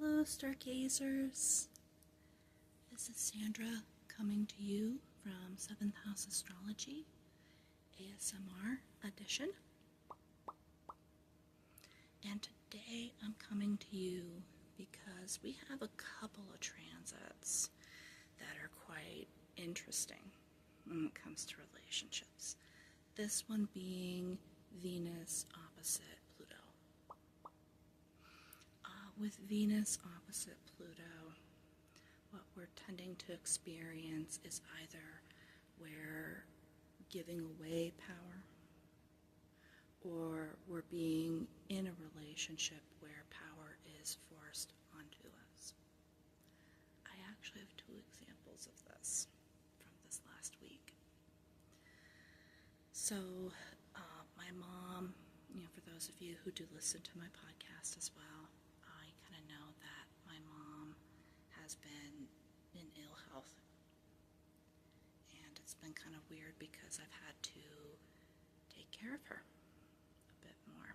Hello, stargazers. This is Sandra coming to you from 7th House Astrology, ASMR edition. And today I'm coming to you because we have a couple of transits that are quite interesting when it comes to relationships. This one being Venus opposite Pluto. With Venus opposite Pluto, what we're tending to experience is either we're giving away power or we're being in a relationship where power is forced onto us. I actually have two examples of this from this last week. So, my mom, for those of you who do listen to my podcast as well, I kind of know that my mom has been in ill health. And it's been kind of weird because I've had to take care of her a bit more.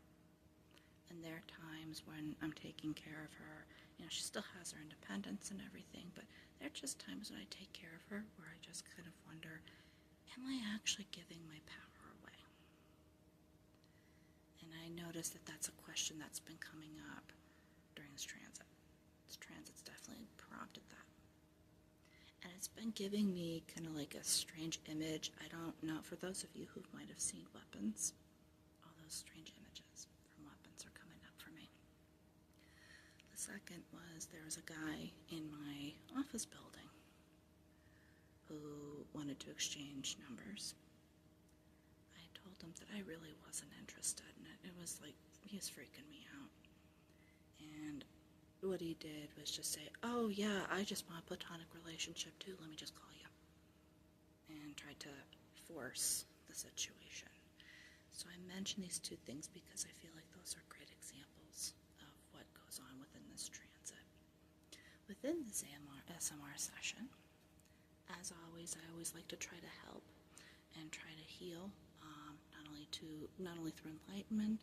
And there are times when I'm taking care of her, she still has her independence and everything, but there are just times when I take care of her where I just kind of wonder, am I actually giving my power away? And I noticed that that's a question that's been coming up during this transit. This transit's definitely prompted that. And it's been giving me kind of like a strange image. I don't know, for those of you who might have seen Weapons, all those strange images from Weapons are coming up for me. The second was there was a guy in my office building who wanted to exchange numbers. I told him that I really wasn't interested in it. It was like, he was freaking me out. And what he did was just say, oh yeah, I just want a platonic relationship too, let me just call you. And tried to force the situation. So I mention these two things because I feel like those are great examples of what goes on within this transit. Within this SMR session, as always, I always like to try to help and try to heal, not only through enlightenment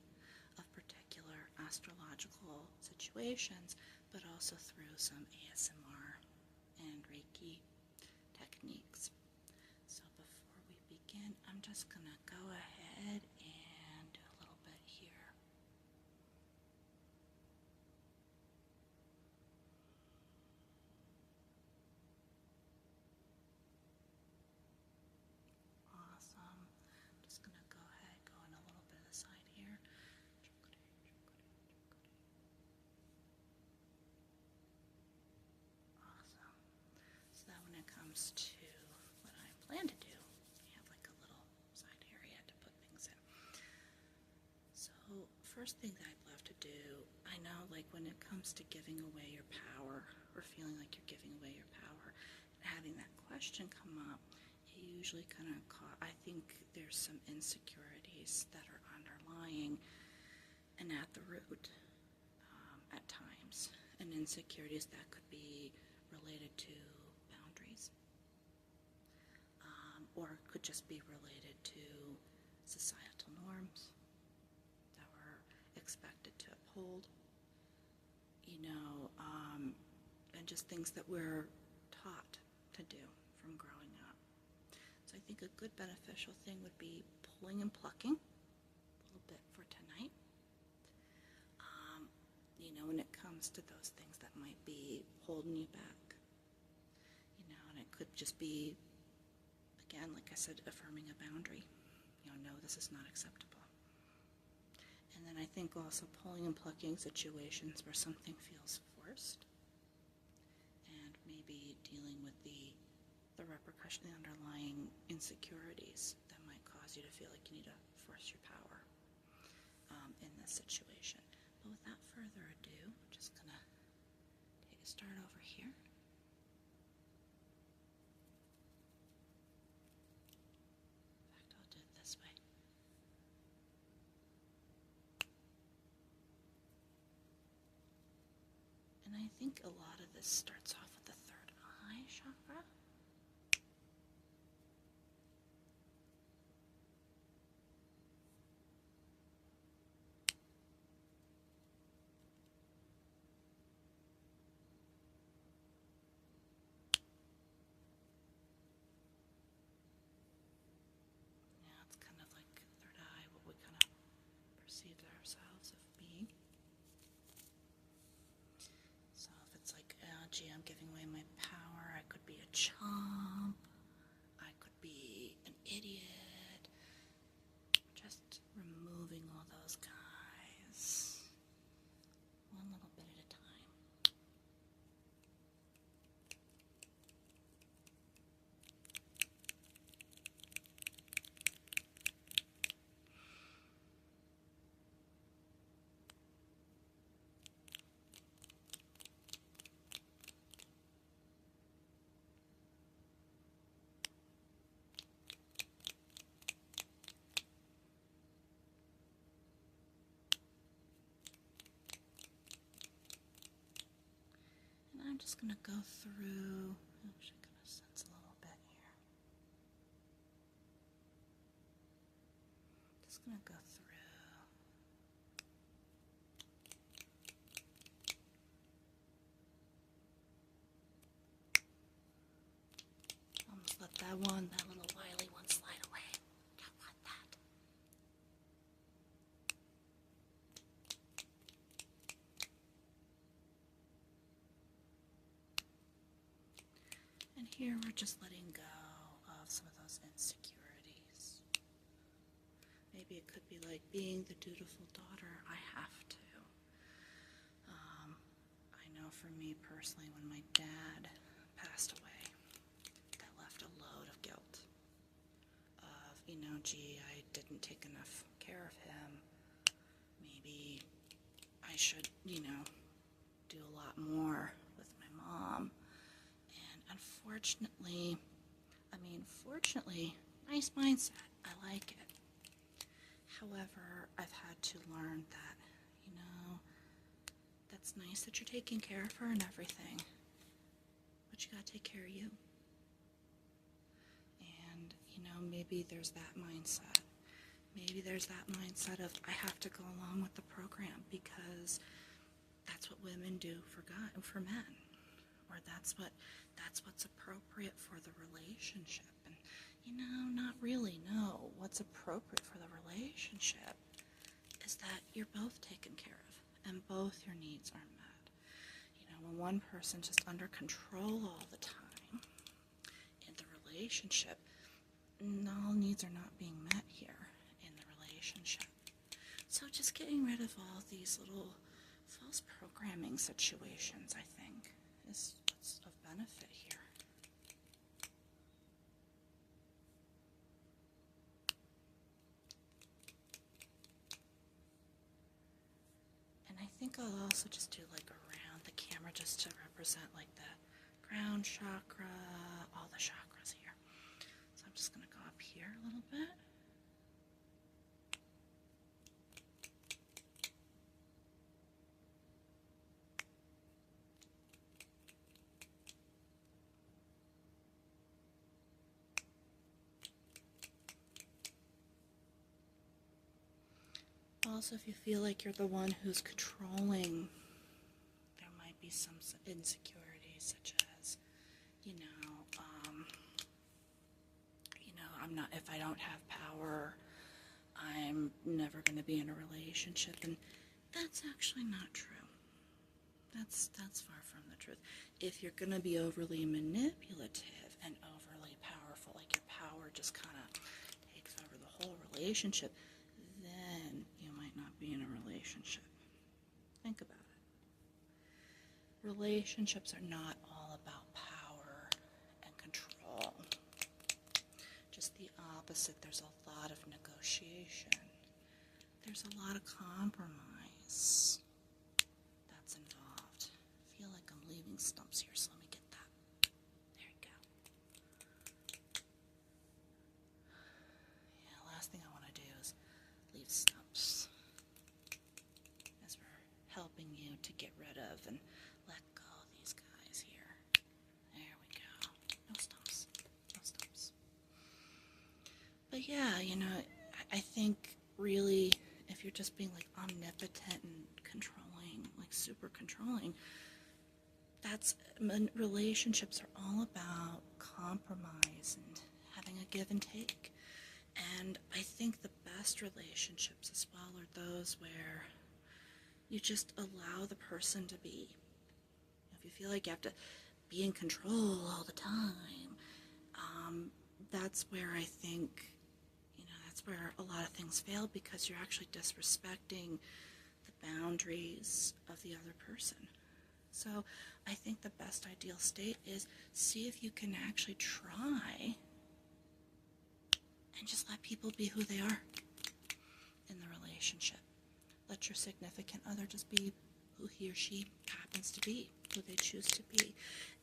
of particular astrological situations, but also through some ASMR and Reiki techniques. So before we begin, I'm just going to go ahead and do a little bit here. Awesome. I'm just going to go ahead, go on a little bit of the side here. Awesome. So that when it comes to what I plan to do, I have like a little side area to put things in. So first thing that I'd love to do, I know like when it comes to giving away your power or feeling like you're giving away your power, and having that question come up, it usually kind of I think there's some insecurities that are underlying and at the root at times, and insecurities that could be related to boundaries, or it could just be related to societal norms that we're expected to uphold, and just things that we're taught to do from growing up. So I think a good beneficial thing would be pulling and plucking a little bit for tonight. When it comes to those things that might be holding you back, and it could just be, again, like I said, affirming a boundary. No, this is not acceptable. And then I think also pulling and plucking situations where something feels forced, and maybe dealing with the repercussion, the underlying insecurities that might cause you to feel like you need to force your power in this situation. But without further ado, I'm just going to take a start over here. In fact, I'll do it this way. And I think a lot of this starts off with the third eye chakra. perceive ourselves of being. So if it's like, oh, gee, I'm giving away my power, I could be a chump, I could be an idiot. Just removing all those guys, one little bit at a time. And I'm just going to go through, oh, I should kind of sense a little bit here. Just going to go through. Almost let that little wily one slide away. Don't want that. And here we're just letting go of some of those insecurities. Maybe it could be like being the dutiful daughter. I have to. I know for me personally, when my dad passed away, that left a load of guilt. Of, gee, I didn't take enough care of him. Maybe I should, do a lot more with my mom. And unfortunately, fortunately, nice mindset. I like it. However, I've had to learn that, that's nice that you're taking care of her and everything, but you gotta take care of you. And, maybe there's that mindset. Maybe there's that mindset of, I have to go along with the program because that's what women do for men. Or that's what's appropriate for the relationship. And, not really. No, what's appropriate for the relationship is that you're both taken care of and both your needs are met. When one person's just under control all the time in the relationship, all needs are not being met here in the relationship. So just getting rid of all these little false programming situations, I think, is what's of benefit here. And I think I'll also just do like around the camera just to represent like the ground chakra, all the chakras here. So I'm just going to go up here a little bit. Also, if you feel like you're the one who's controlling, there might be some insecurities, such as, if I don't have power, I'm never going to be in a relationship, and that's actually not true. That's far from the truth. If you're going to be overly manipulative and overly powerful, like your power just kind of takes over the whole relationship, then you might not be in a relationship. Think about it. Relationships are not all about power and control. Just the opposite. There's a lot of negotiation. There's a lot of compromise that's involved. I feel like I'm leaving stumps here, so let me get that. There you go. Yeah, last thing I want to do is leave stumps, as we're helping you to get rid of and let go of these guys here. There we go. No stumps. No stumps. But yeah, I think really if you're just being like omnipotent and controlling, like super controlling, relationships are all about compromise and having a give and take. And I think the best relationships as well are those where you just allow the person to be. If you feel like you have to be in control all the time, that's where I think, that's where a lot of things fail, because you're actually disrespecting the boundaries of the other person. So I think the best ideal state is see if you can actually try and just let people be who they are in the relationship. Let your significant other just be who he or she happens to be, who they choose to be.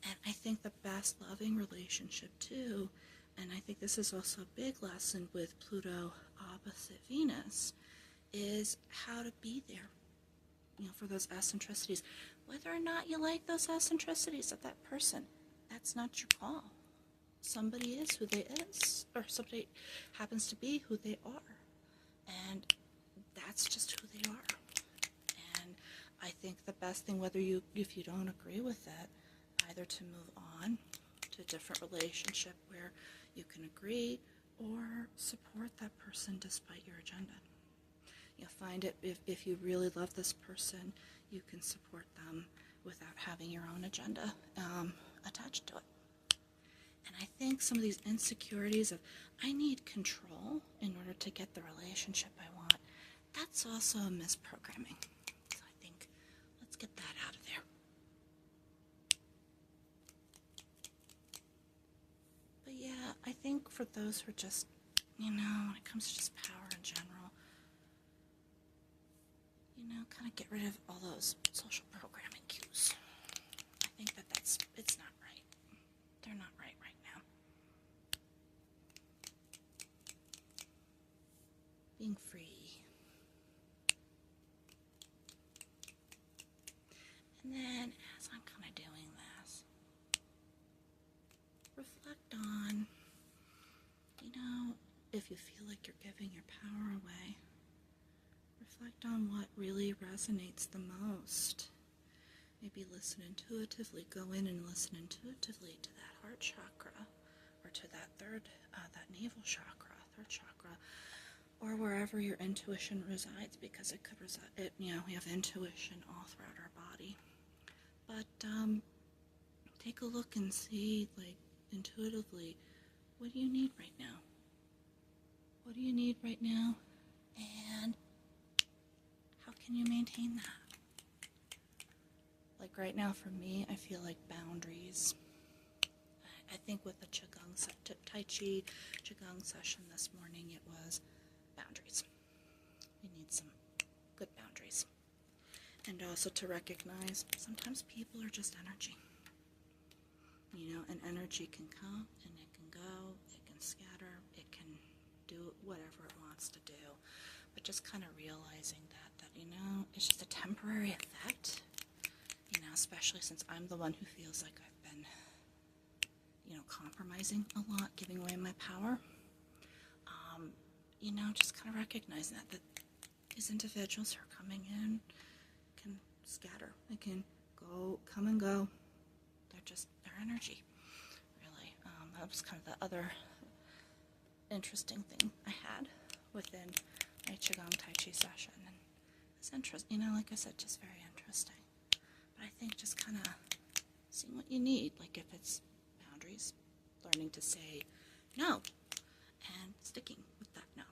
And I think the best loving relationship too, and I think this is also a big lesson with Pluto opposite Venus, is how to be there, for those eccentricities. Whether or not you like those eccentricities of that person, that's not your call. Somebody is who they is, or somebody happens to be who they are. And that's just who they are. And I think the best thing, if you don't agree with it, either to move on to a different relationship where you can agree, or support that person despite your agenda. Find it, if you really love this person, you can support them without having your own agenda attached to it. And I think some of these insecurities of, I need control in order to get the relationship I want, that's also a misprogramming. So I think, let's get that out of there. But yeah, I think for those who are just, when it comes to just power in general, kind of get rid of all those social programming cues. I think it's not right. They're not right now. Being free. And then, as I'm kind of doing this, reflect on, if you feel like you're giving your power away, reflect on what really resonates the most. Maybe listen intuitively, go in and listen intuitively to that heart chakra, or to that that navel chakra, third chakra, or wherever your intuition resides, because it could reside, we have intuition all throughout our body. But take a look and see, intuitively, what do you need right now? What do you need right now? And how can you maintain that? Right now for me, I feel like boundaries. I think with the Tai Chi Qigong session this morning, it was boundaries. We need some good boundaries. And also to recognize sometimes people are just energy. And energy can come and it can go, it can scatter, it can do whatever it wants to do. But just kind of realizing that it's just a temporary effect, especially since I'm the one who feels like I've been, compromising a lot, giving away my power. Just kind of recognizing that these individuals who are coming in can scatter. They can come and go. They're energy, really. That was kind of the other interesting thing I had within my Qigong Tai Chi session. And it's interesting, like I said, just very interesting. But I think just kind of seeing what you need, if it's boundaries, learning to say no, and sticking with that no.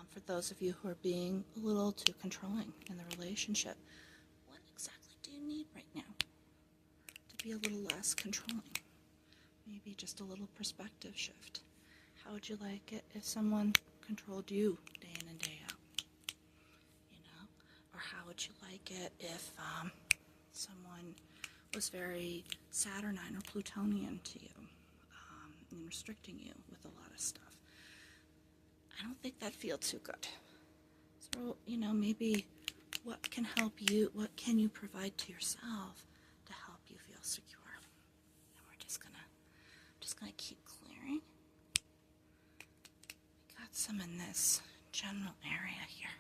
For those of you who are being a little too controlling in the relationship, what exactly do you need right now to be a little less controlling? Maybe just a little perspective shift. How would you like it if someone controlled you day in and day out? Or how would you like it if someone was very Saturnine or Plutonian to you, and restricting you with a lot of stuff? I don't think that'd feel too good. So, maybe what can help you, what can you provide to yourself to help you feel secure? And we're just gonna keep clearing. We got some in this general area here.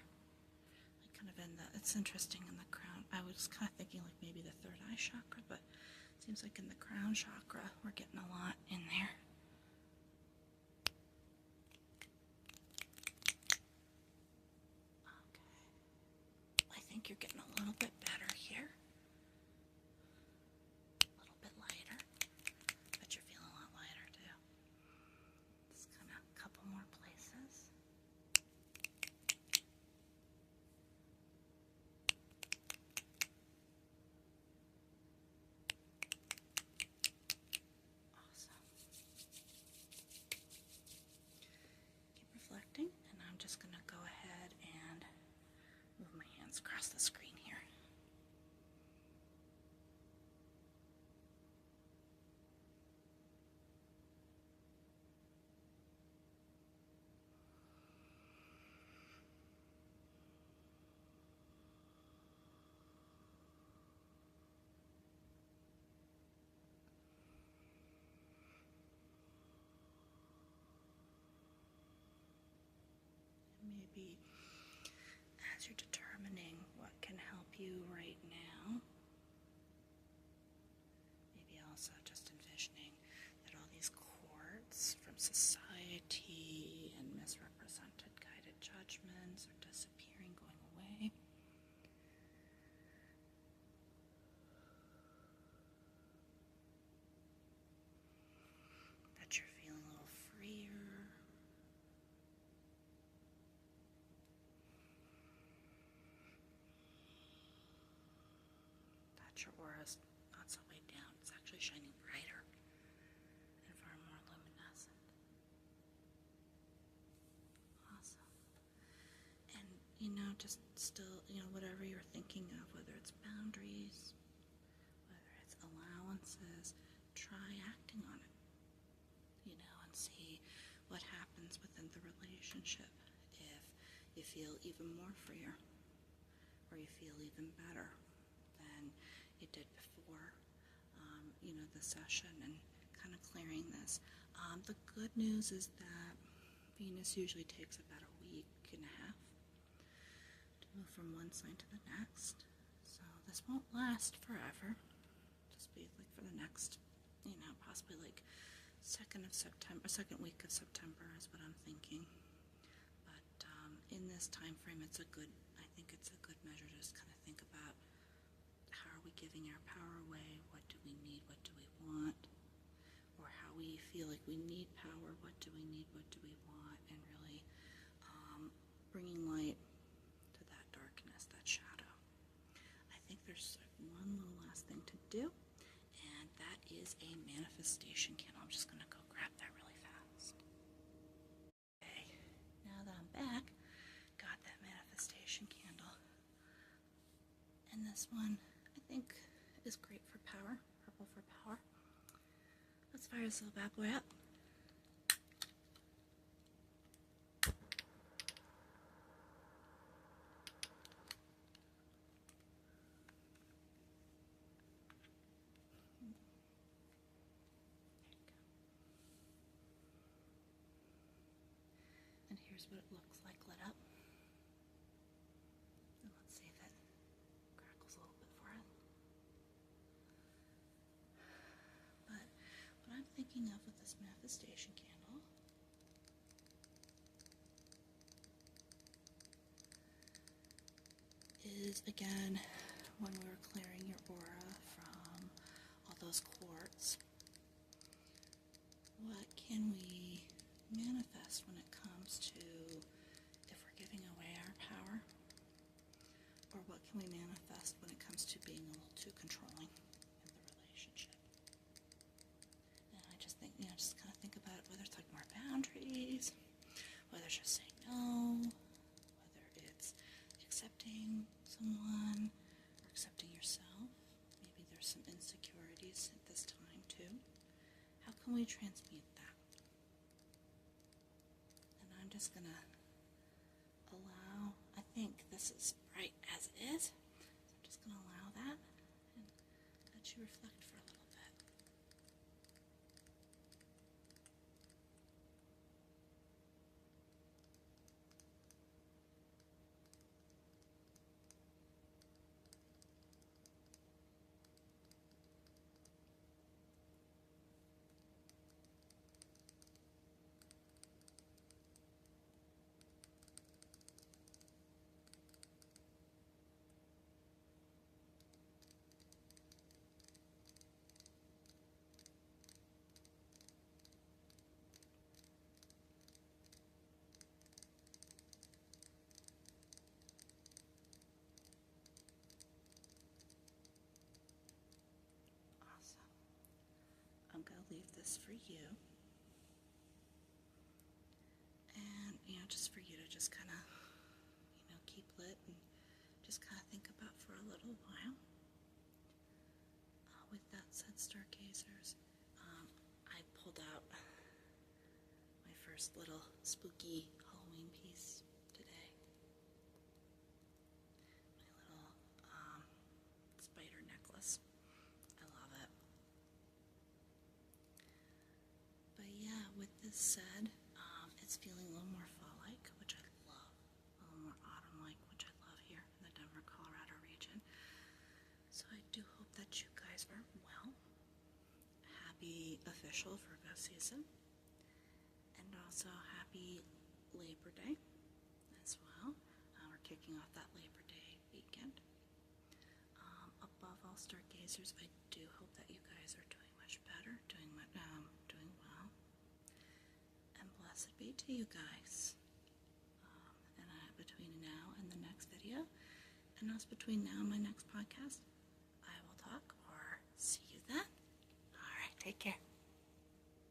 It's interesting in the crown. I was kind of thinking maybe the third eye chakra, but it seems like in the crown chakra, we're getting a lot in there. Let's cross the screen here. Maybe as you're determining what can help you right now, maybe also just envisioning that all these cords from society and misrepresented guided judgments are disappearing, going away. That you're feeling a little freer. Your aura is not so weighed down. It's actually shining brighter and far more luminescent. Awesome. And, just still, whatever you're thinking of, whether it's boundaries, whether it's allowances, try acting on it, and see what happens within the relationship. If you feel even more freer, or you feel even better than you did before, the session, and kind of clearing this. The good news is that Venus usually takes about a week and a half to move from one sign to the next. So this won't last forever. Just be like for the next, possibly like second week of September is what I'm thinking. But in this time frame, I think it's a good measure to just kind of think about, how are we giving our power away? What do we need? What do we want? Or how we feel like we need power. What do we need? What do we want? And really bringing light to that darkness, that shadow. I think there's one little last thing to do, and that is a manifestation candle. I'm just going to go grab that really fast. Okay, now that I'm back, got that manifestation candle. And this one, I think, is great for power. Purple for power. Let's fire this little bad boy up. And here's what it looks like lit up. And let's see if it crackles a little bit for it. But what I'm thinking of with this manifestation candle is, again, when we were clearing your aura from all those quartz, what can we manifest when it comes to if we're giving away our power? Or what can we manifest when it comes to being a little too controlling in the relationship? And I just think, just kind of think about it, whether it's like more boundaries, whether it's just saying no, whether it's accepting someone or accepting yourself. Maybe there's some insecurities at this time too. How can we transmute that? And I'm just going to allow, I think this is right as it is, so I'm just going to allow that and let you reflect for a little bit. I'm going to leave this for you. And, just for you to just kind of, keep lit and just kind of think about for a little while. With that said, stargazers, I pulled out my first little spooky Halloween piece today. My little spider necklace. I love it. But yeah, with this said, it's feeling a little more fall-like, which I love. A little more autumn-like, which I love here in the Denver, Colorado region. So I do hope that you guys are well. Happy official Virgo season. And also happy Labor Day as well. We're kicking off that Labor Day weekend. Above all, stargazers, I do hope that you guys are doing much better, doing well. And blessed be to you guys. And between now and the next video, and also between now and my next podcast, I will talk or see you then. All right, take care.